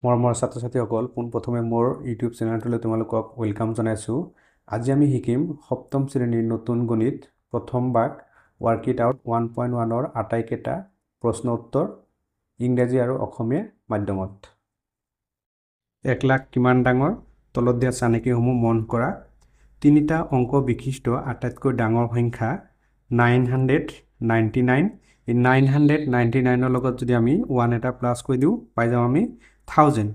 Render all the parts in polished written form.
মৰমৰ ছাত্ৰ-ছাত্ৰীসকল পোনপ্ৰথমে মোৰ ইউটিউব চেনেলটোলৈ তোমালোকক ৱেলকাম জনাইছোঁ। আজি আমি শিকিম সপ্তম শ্ৰেণীৰ নতুন গণিত প্ৰথম ভাগ ৱৰ্ক ইট আউট 1.1ৰ আটাইকেইটা প্ৰশ্ন উত্তৰ ইংৰাজী আৰু অসমীয়া মাধ্যমত। 1 লাখ কিমান ডাঙৰ? তলত দিয়া চানেকিসমূহ মন কৰা। তিনিটা অংক বিশিষ্ট আটাইতকৈ ডাঙৰ সংখ্যা 999। এই 999ৰ লগত যদি আমি 1 এটা প্লাছ কৰি দিওঁ পাই যাম আমি 1000।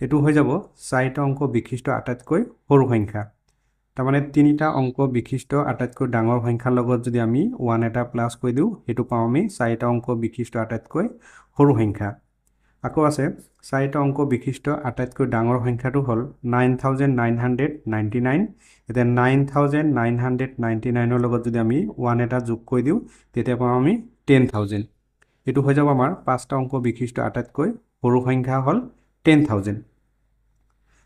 এটো হৈ যাব চাৰিটা অংক বিশিষ্ট আটাইতকৈ সৰু সংখ্যা। তাৰমানে তিনিটা অংক বিশিষ্ট আটাইতকৈ ডাঙৰ সংখ্যাৰ লগত যদি আমি 1 এটা প্লাছ কৰি দিওঁ হেতু পাওঁ আমি চাৰিটা অংক বিশিষ্ট আটাইতকৈ সৰু সংখ্যা। আকৌ আছে চাৰিটা অংক বিশিষ্ট আটাইতকৈ ডাঙৰ সংখ্যাটো হ'ল 9999। এতিয়া 9999ৰ লগত যদি আমি 1 এটা যোগ কৰি দিওঁ তেতিয়া পাওঁ আমি 10000। এটো হৈ যাব আমাৰ পাঁচটা অংক বিশিষ্ট আটাইতকৈ সৰু সংখ্যা হ'ল 10000।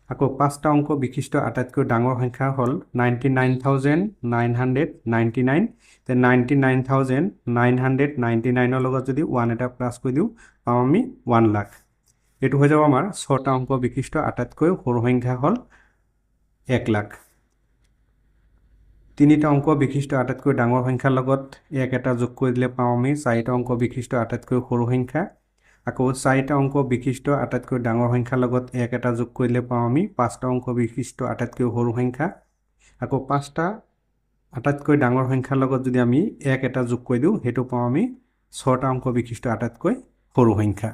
আকৌ পাঁচটা অংক বিশিষ্ট আটাইতকৈ ডাঙৰ সংখ্যা হ'ল 99999। তে 99999ৰ লগত যদি 1 এটা প্লাছ কৰি দিওঁ পাওঁ আমি 1 লাখ। এটো হৈ যাব আমাৰ ছটা অংক বিশিষ্ট আটাইতকৈ সৰু সংখ্যা হ'ল 1 লাখ। তিনিটা অংক বিশিষ্ট আটাইতকৈ ডাঙৰ সংখ্যাৰ লগত 1 এটা যোগ কৰি দিলে পাওঁ আমি চাৰিটা অংক বিশিষ্ট আটাইতকৈ সৰু সংখ্যা। আকৌ চাৰিটা অংক বিশিষ্ট আটাইতকৈ ডাঙৰ সংখ্যাৰ লগত 1 এটা যোগ কৰি দিলে পাওঁ আমি পাঁচটা অংক বিশিষ্ট আটাইতকৈ সৰু সংখ্যা। আকৌ পাঁচটা আটাইতকৈ ডাঙৰ সংখ্যাৰ লগত যদি আমি 1 এটা যোগ কৰি দিওঁ হেতু পাওঁ আমি ছটা অংক বিশিষ্ট আটাইতকৈ সৰু সংখ্যা।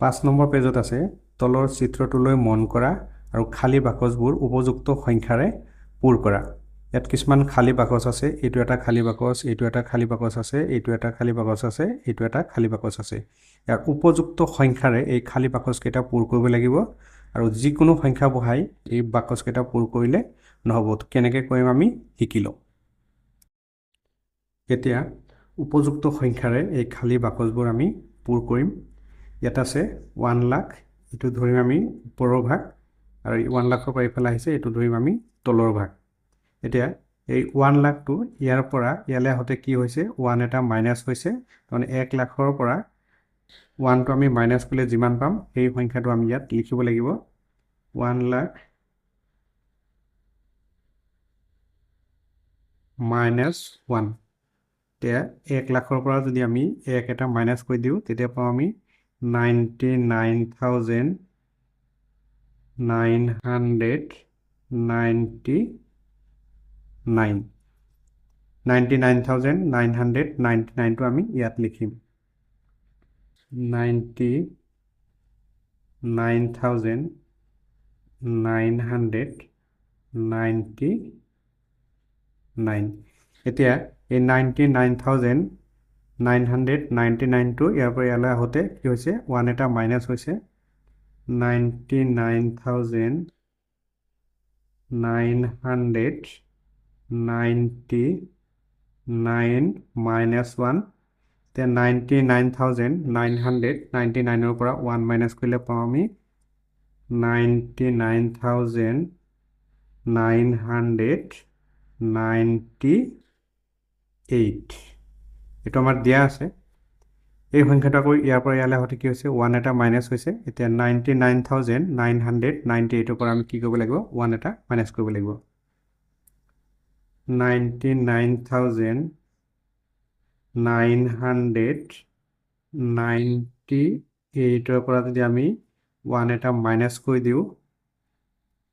5 নম্বৰ পেজত আছে তলৰ চিত্ৰটোলৈ মন কৰা আৰু খালী বাকচবোৰ উপযুক্ত সংখ্যাৰে পূৰ কৰা। ইয়াত কিছুমান খালী বাকচ আছে, এইটো এটা খালী বাকচ, এইটো এটা খালী বাকচ আছে, এইটো এটা খালী বাকচ আছে, এইটো এটা খালী বাকচ আছে। ইয়াৰ উপযুক্ত সংখ্যাৰে এই খালী বাকচ কেইটা পূৰ কৰিব লাগিব আৰু যিকোনো সংখ্যা বহাই এই বাকচ কেইটা পূৰ কৰিলে নহ'ব। কেনেকৈ কৰিম আমি শিকি লওঁ। এতিয়া উপযুক্ত সংখ্যাৰে এই খালী বাকচবোৰ আমি পূৰ কৰিম। ইয়াত আছে 1 লাখ, এইটো ধৰিম আমি ওপৰৰ ভাগ আৰু 1 লাখৰ পৰা ইফালে আহিছে এইটো ধৰিম আমি তলৰ ভাগ। এতিয়া এই 1 লাখটো ইয়াৰ পৰা ইয়ালৈ আহোঁতে কি হৈছে 1 এটা মাইনাছ হৈছে, তাৰমানে 1 লাখৰ পৰা 1টো আমি মাইনাছ কৰিলে যিমান পাম সেই সংখ্যাটো আমি ইয়াত লিখিব লাগিব। 1 লাখ মাইনাছ 1। এতিয়া 1 লাখৰ পৰা যদি আমি 1 এটা মাইনাছ কৰি দিওঁ তেতিয়া পাওঁ আমি 99,999। 99,999টো আমি ইয়াত লিখিম। 99,999। এতিয়া এই 99,999টো ইয়াৰ পৰা ইয়ালৈ আহোঁতে কি হৈছে 1 এটা মাইনাছ হৈছে। 99,999 মাইনাছ 1। এতিয়া 99,999ৰ পৰা 1 মাইনাছ কৰিলে পাওঁ আমি 99,998। এইটো আমাৰ দিয়া আছে। এই সংখ্যাটো আকৌ ইয়াৰ পৰা ইয়ালৈ আহোঁতে কি হৈছে 1 এটা মাইনাছ হৈছে। এতিয়া 99,998ৰ পৰা আমি কি কৰিব লাগিব 1 এটা মাইনাছ কৰিব লাগিব। 99,998ৰ পৰা যদি আমি 1 এটা মাইনাছ কৰি দিওঁ,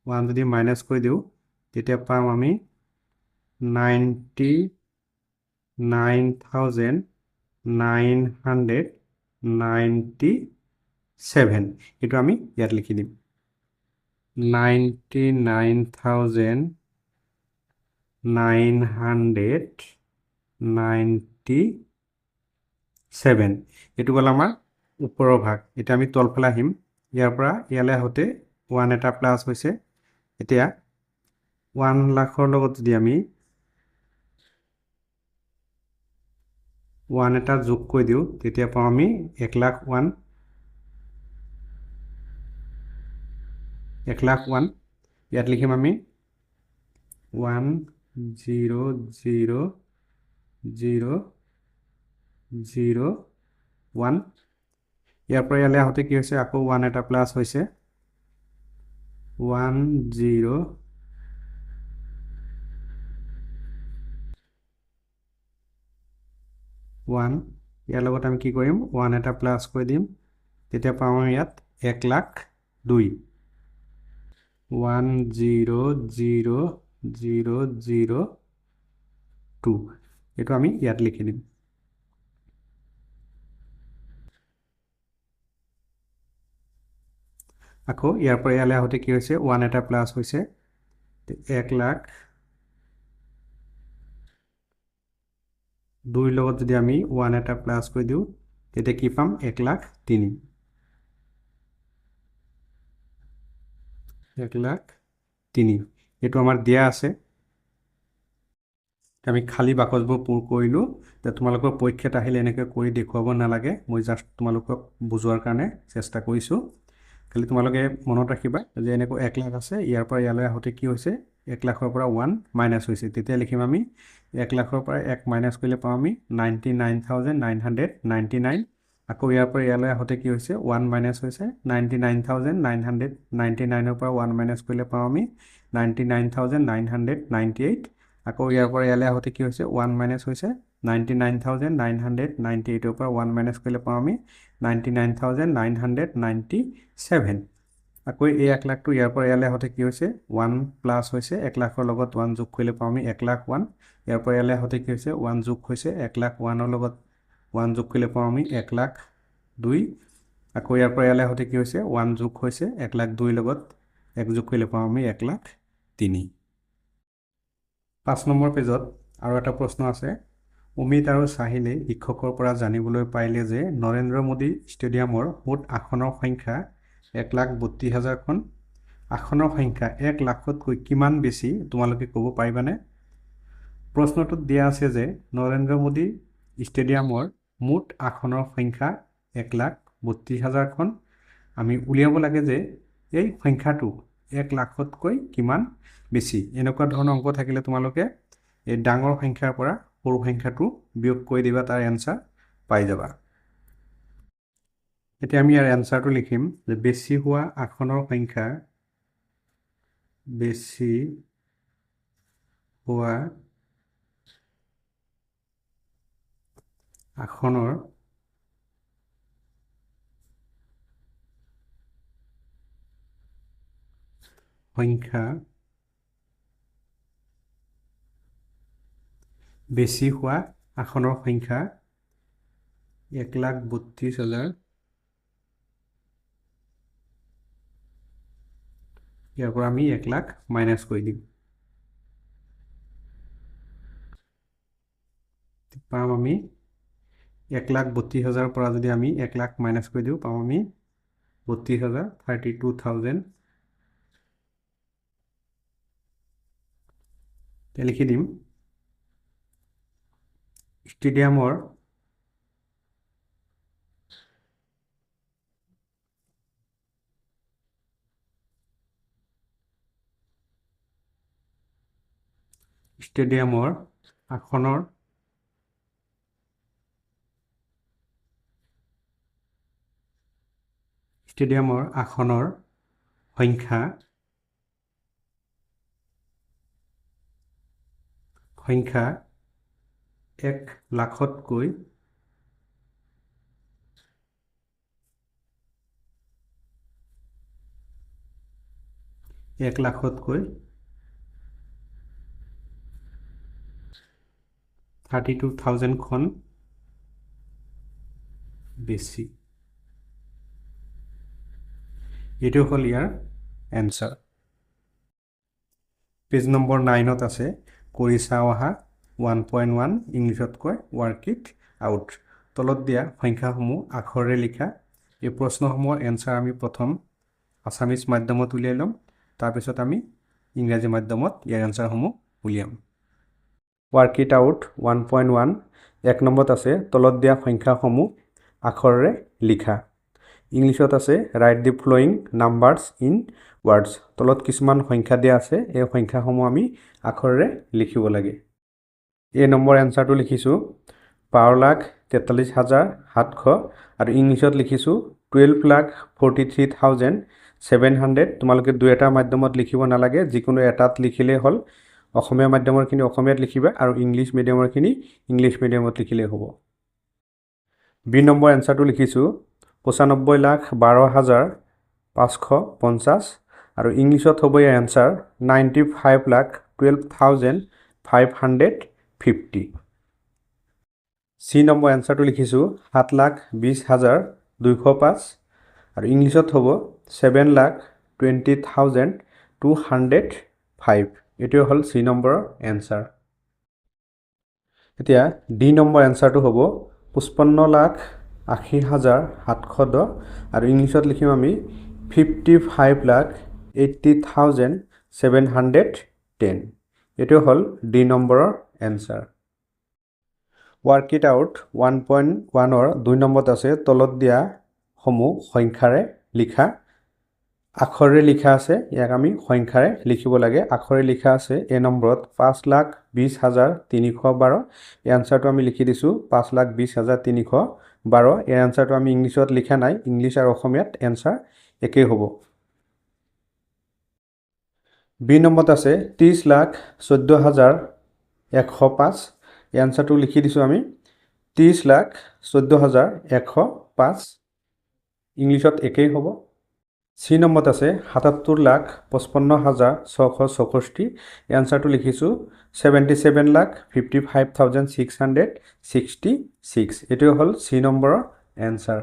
1 যদি মাইনাছ কৰি দিওঁ তেতিয়া পাম আমি 99,997। এইটো আমি ইয়াত লিখি দিম। 99,997। এইটো হ'ল আমাৰ ওপৰৰ ভাগ। এতিয়া আমি তলফালে আহিম। ইয়াৰ পৰা ইয়ালৈ আহোঁতে 1 এটা প্লাছ হৈছে। এতিয়া 1 লাখৰ লগত যদি আমি 1 এটা যোগ কৰি দিওঁ তেতিয়া পাওঁ আমি 1,01,000। 1,01,000 ইয়াত লিখিম আমি 1 0 0 0 0 1 ইয়াৰ পৰা ইয়ালৈ আহোঁতে কি হৈছে আকৌ 1 এটা প্লাছ হৈছে 1 0 1 ইয়াৰ লগত আমি কি কৰিম 1 এটা প্লাছ কৰি দিম তেতিয়া পাওঁ ইয়াত 1,02 1 0 0 0 0 2 এইটো আমি ইয়াত লিখি দিম আকৌ ইয়াৰ পৰা ইয়ালৈ আহোঁতে কি হৈছে 1 এটা প্লাছ হৈছে 1,02 লগত যদি আমি 1 এটা প্লাছ কৰি দিওঁ তেতিয়া কি পাম 1,03 1,03 এইটো আমাৰ দিয়া আছে আমি খালী বাকচবোৰ পূৰ কৰিলোঁ তোমালোকৰ পৰীক্ষাত আহিলে এনেকৈ কৰি দেখুৱাব নালাগে মই জাষ্ট তোমালোকক বুজোৱাৰ কাৰণে চেষ্টা কৰিছোঁ খালি তোমালোকে মনত ৰাখিবা যে এনেকৈ 1,00,000 আছে ইয়াৰ পৰা ইয়ালৈ আহোঁতে কি হৈছে 1,00,000ৰ পৰা 1 মাইনাছ হৈছে তেতিয়া লিখিম আমি 1,00,000ৰ পৰা 1 মাইনাছ কৰিলে পাওঁ আমি 99,999 আকৌ ইয়াৰ পৰা ইয়ালৈ আহোঁতে কি হৈছে 1 মাইনাছ হৈছে 99,999ৰ পৰা 1 মাইনাছ কৰিলে পাওঁ আমি 99,998 আকৌ ইয়াৰ পৰা ইয়ালৈ আহোঁতে কি হৈছে 1 মাইনাছ হৈছে 99,998ৰ পৰা 1 মাইনাছ কৰিলে পাওঁ আমি 99,997 আকৌ এই 1,00,000টো ইয়াৰ পৰা ইয়ালৈ আহোঁতে কি হৈছে 1 প্লাছ হৈছে 1,00,000ৰ লগত 1 যোগ কৰিলে পাওঁ আমি 1,01,000 ইয়াৰ পৰা ইয়ালৈ আহোঁতে কি হৈছে 1 যোগ হৈছে 1,01,000ৰ লগত 1 যোগ কৰিলে পাওঁ আমি 1,02,000 আকৌ ইয়াৰ পৰা ইয়ালৈ আহোঁতে কি হৈছে 1 যোগ হৈছে 1,02,000 লগত 1 যোগ কৰিলে পাওঁ আমি 1,03 5 নম্বৰ পেজত আৰু এটা প্ৰশ্ন আছে অমিত আৰু চাহিলে শিক্ষকৰ পৰা জানিবলৈ পাৰিলে যে নৰেন্দ্ৰ মোদী ষ্টেডিয়ামৰ মুঠ আসনৰ সংখ্যা 1,32,000খন আসনৰ সংখ্যা 1,00,000তকৈ কিমান বেছি তোমালোকে ক'ব পাৰিবানে প্ৰশ্নটোত দিয়া আছে যে নৰেন্দ্ৰ মোদী ষ্টেডিয়ামৰ মুঠ আসনৰ সংখ্যা 1,32,000খন আমি উলিয়াব লাগে যে এই সংখ্যাটো 1,00,000তকৈ কিমান বেছি এনেকুৱা ধৰণৰ অংক থাকিলে তোমালোকে এই ডাঙৰ সংখ্যাৰ পৰা সৰু সংখ্যাটো বিয়োগ কৰি দিবা তাৰ এনসাৰ পাই যাবা এতিয়া আমি ইয়াৰ এনসাৰটো লিখিম যে বেছি হোৱা আসনৰ সংখ্যা বেছি হোৱা আসনৰ সংখ্যা বেছি হোৱা আসনৰ সংখ্যা 1,32,000 ইয়াৰ পৰা আমি 1,00,000 মাইনাছ কৰি দিম পাম আমি 1,32,000 পৰা যদি আমি 1,00,000 মাইনাছ কৰি দিওঁ পাম আমি 32,000 32,000 লিখি দিম ষ্টেডিয়ামৰ আসনৰ সংখ্যা 1,00,000তকৈ খন বেছি এইটো হ'ল ইয়াৰ এনসাৰ পেজ নম্বৰ 9ত আছে কৰি চাওঁ আহা 1.1 ইংলিছতকৈ ৱৰ্ক ইট আউট তলত দিয়া সংখ্যাসমূহ আখৰেৰে লিখা এই প্ৰশ্নসমূহৰ এনসাৰ আমি প্ৰথম আছামিজ মাধ্যমত উলিয়াই ল'ম তাৰপিছত আমি ইংৰাজী মাধ্যমত ইয়াৰ এনসাৰসমূহ উলিয়াম ৱৰ্ক ইট আউট 1.1 এক নম্বৰত আছে তলত দিয়া সংখ্যাসমূহ আখৰেৰে লিখা ইংলিছত আছে write the following numbers in words. তলত কিছুমান সংখ্যা দিয়া আছে, এই সংখ্যাসমূহ আমি আখৰেৰে লিখিব লাগে। এ নম্বৰ এনচাৰটো লিখিছোঁ 12,43,700 আৰু ইংলিছত লিখিছোঁ 12,43,700। তোমালোকে দুই এটা মাধ্যমত লিখিব নালাগে, যিকোনো এটাত লিখিলেই হ'ল। অসমীয়া মাধ্যমৰখিনি অসমীয়াত লিখিবা আৰু ইংলিছ মিডিয়ামৰখিনি ইংলিছ মিডিয়ামত লিখিলেই হ'ব। বি নম্বৰ এনচাৰটো লিখিছোঁ 95,12,550 আৰু ইংলিছত হ'ব ইয়াৰ এনচাৰ 95,12,550। চি নম্বৰ এনচাৰটো লিখিছোঁ 7,20,205 আৰু ইংলিছত হ'ব 7,20,205। এইটোৱে হ'ল চি নম্বৰৰ এনচাৰ। এতিয়া ডি নম্বৰ এনচাৰটো হ'ব 55,80,710 আৰু ইংলিছত লিখিম আমি 55,80,710। এইটোৱে হ'ল ডি নম্বৰৰ এনচাৰ। ৱৰ্ক ইট আউট 1.1ৰ 2 নম্বৰত আছে তলত দিয়া সমূহ সংখ্যাৰে লিখা। আখৰেৰে লিখা আছে, ইয়াক আমি সংখ্যাৰে লিখিব লাগে। আখৰে লিখা আছে এ নম্বৰত 5,20,312। এই এনচাৰটো আমি লিখি দিছোঁ 5,20,312। এই এনচাৰটো আমি ইংলিছত লিখা নাই, ইংলিছ আৰু অসমীয়াত এনচাৰ একেই হ'ব। বি নম্বৰত আছে 30,14,105। এই এনচাৰটো লিখি দিছোঁ আমি 30,14,105। ইংলিছত একেই হ'ব। চি নম্বৰত আছে 77,55,664। এই এনচাৰটো লিখিছোঁ 77,55,666। এইটোৱে হ'ল চি নম্বৰৰ এনচাৰ।